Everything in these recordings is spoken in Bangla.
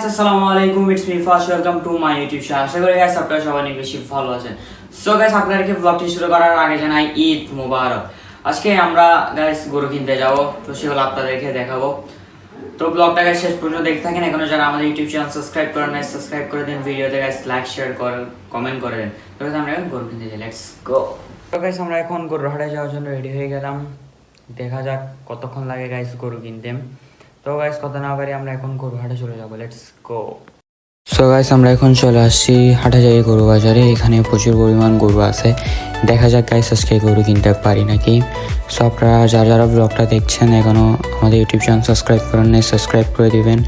আসসালামু আলাইকুম, it's me first welcome to my YouTube channel. আশা করি গাইস আপনারা সবাই অনেক বেশি ভালো আছেন। সো গাইস আপনাদেরকে ব্লগটি শুরু করার আগে জানাই ঈদ মুবারক। আজকে আমরা গাইস গরু কিনতে যাব, তো সেগুলো আপনাদেরকে দেখাবো। তো ব্লগটাকে শেষ পর্যন্ত দেখতে থাকেন। এখনো যারা আমাদের ইউটিউব চ্যানেল সাবস্ক্রাইব করেন নাই, সাবস্ক্রাইব করে দিন, ভিডিওতে গাইস লাইক শেয়ার করেন, কমেন্ট করে দেন। তো গাইস আমরা এখন গরু কিনতে যাই, লেটস গো। তো গাইস আমরা এখন গরুর হাটে যাওয়ার জন্য রেডি হয়ে গেলাম। দেখা যাক কতক্ষণ লাগে গাইস গরু কিনতে। তো গাইস কথা না বাড়ি আমরা এখন গরু হাটে চলে যাবো, লেটস গো। সো গাইস আমরা এখন চলে আসছি হাটাজারি গরু বাজারে। এখানে প্রচুর পরিমাণ গরু আছে। দেখা যাক গাইস আজকে গরু কিনতে পারি নাকি। সো আপনারা যারা ব্লগটা দেখছেন এখনও আমাদের ইউটিউব চ্যানেল সাবস্ক্রাইব করেন নাই, সাবস্ক্রাইব করে দিবেন,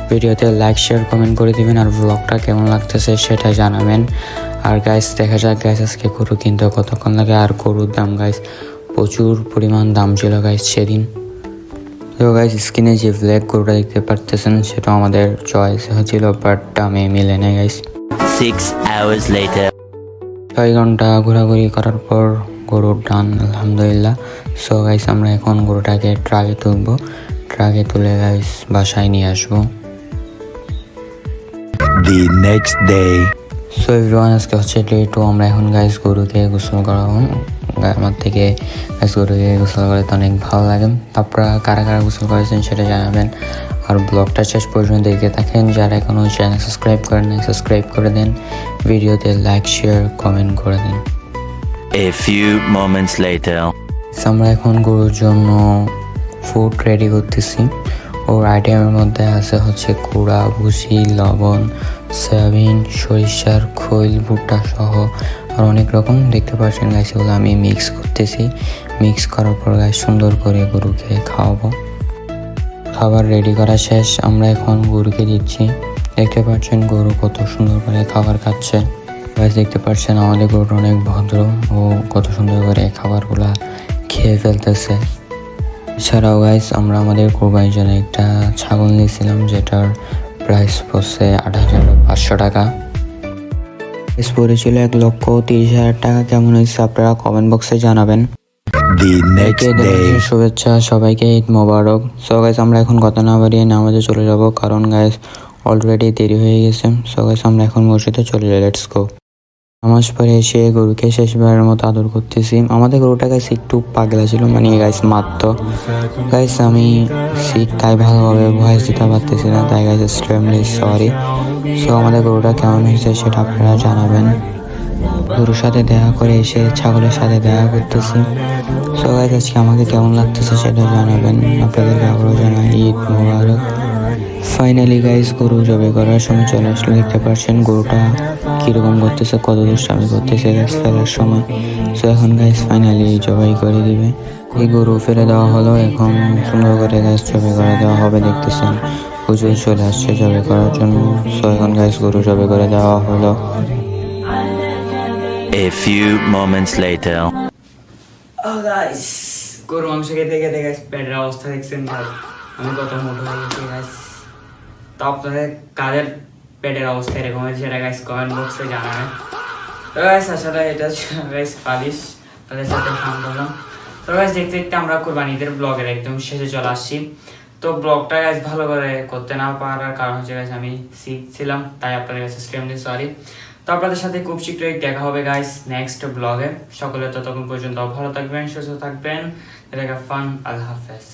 ভিডিওতে লাইক শেয়ার কমেন্ট করে দিবেন, আর ব্লগটা কেমন লাগতেছে সেটা জানাবেন। আর গাইস দেখা যাক গাইস আজকে গরু কিনতে কতক্ষণ লাগে। আর গরুর দাম গাইস প্রচুর পরিমাণ দাম ছিল গাইস সেদিন। তো গাইস স্ক্রিনে যে ব্ল্যাক গরুটা দেখতে পারতেছেন সেটা আমাদের চয়েস হয়েছিল, বাট দামে মিলে নেই গাইস। 6 hours later 6 ঘন্টা ঘোরাঘুরি করার পর গরুর ডান আলহামদুলিল্লাহ। সো গাইস আমরা এখন গরুটাকে ট্রাকে তুলবো, ট্রাকে তুলে গাইস বাসায় নিয়ে আসবো। the next day. So everyone আজকে হচ্ছে ডে 2। আমরা এখন গাইস গরুকে গোসল করাবো। আমার থেকে গাইস গরুকে গোসল করতে অনেক ভালো লাগে। আপনারা কারা কারা গোসল করেছেন সেটা জানাবেন। আর ব্লগটা শেষ পর্যন্ত দেখতে থাকেন। যারা এখনও চ্যানেল সাবস্ক্রাইব করেন নাই সাবস্ক্রাইব করে দেন, ভিডিওতে লাইক শেয়ার কমেন্ট করে দেন। A few moments later. আমরা এখন গরুর জন্য ফুড রেডি করতেছি। ওর আইটেমের মধ্যে আছে হচ্ছে কুড়া, ভুসি, লবণ, সয়াবিন, সরিষার খৈল, ভুট্টা সহ আর অনেক রকম দেখতে পাচ্ছেন গাইস। এগুলো আমি মিক্স করতেছি। মিক্স করার পর গাইস সুন্দর করে গরুকে খাওয়াবো। খাবার রেডি করা শেষ, আমরা এখন গরুকে দিচ্ছি। দেখতে পাচ্ছেন গরু কত সুন্দর করে খাবার খাচ্ছে। গাইস দেখতে পাচ্ছেন আমাদের গরুটা অনেক ভদ্র, ও কত সুন্দর করে খাবারগুলা খেয়ে ফেলতেছে। এছাড়াও গাইস আমরা আমাদের কোরবানির জন্য একটা ছাগল নিয়েছিলাম, যেটার প্রাইস পড়ছে 8,500 টাকা। প্রাইস পড়েছিল 1,30,000 টাকা। কেমন হয়েছে আপনারা কমেন্ট বক্সে জানাবেন। The next day. শুভেচ্ছা সবাইকে, ঈদ মোবারক। সো গাইস আমরা এখন কথা না বাড়িয়ে নামাজে চলে যাব, কারণ গাইস অলরেডি দেরি হয়ে গেছে। সো গাইস আমরা এখন মসজিদে চলে যাই, লেটস গো। নামাজ পড়ে এসে গরুকে শেষবারের মতো আদর করতেছি। আমাদের গরুটা গাইস একটু পাগলা ছিল, মানে গাইস মারত। গাইস আমি তাই ভালোভাবে ভয়েস দিতে পারতেছি না, তাই গাইস এক্সট্রিমলি সরি। সো আমাদের গরুটা কেমন হয়েছে সেটা আপনারা জানাবেন। গরুর সাথে দেখা করে এসে ছাগলের সাথে দেখা করতেছি। সো গাইস আজকে আমাকে কেমন লাগতেছে সেটা জানাবেন। আপনাদেরকে আবারও জানাই ঈদ মোবারক। ফাইনালি গাইস গরু জবাই করার সময় চলে আসলো। দেখতে পাচ্ছেন গরুটা কীরকম করতেছে, কত দুষ্টামি করতেছে গাইস ফেলার সময়। সো এখন গাইস ফাইনালি জবাই করে দিবে। এই গরু ফেলে দেওয়া হলো, এখন সুন্দর করে গাইস জবাই করে দেওয়া হবে। দেখতেছেন হুজুর চলে আসছে জবাই করার জন্য। সো এখন গাইস গরু জবাই করে দেওয়া হলো। A few moments later. Guys গরু মাংস খেতে খেতে গাইস পেটের অবস্থা দেখছেন ভাই, আমি কত মোটা হয়ে গেছি গাইস। তো আপনাদের কাদের পেটের অবস্থা এরকম হয়েছে সেটা গাইস কমেন্ট বক্সে জানাবেন। তো গাইস আসলে এটা গাইস পালিশ তাদের সাথে ফান করলাম। তো গাইস দেখতে দেখতে আমরা কোরবানিদের ব্লগের একদম শেষে চলে আসছি। তো ব্লগটা গাইস ভালো করে করতে না পারার কারণ হচ্ছে গাইস আমি শিখছিলাম, তাই আপনাদের কাছে এক্সট্রিমলি সরি। তো আপনাদের সাথে খুব শীঘ্রই দেখা হবে গাইস নেক্সট ব্লগে। সকলে ততক্ষণ পর্যন্ত ভালো থাকবেন, সুস্থ থাকবেন। ফান, আল্লাহ হাফেজ।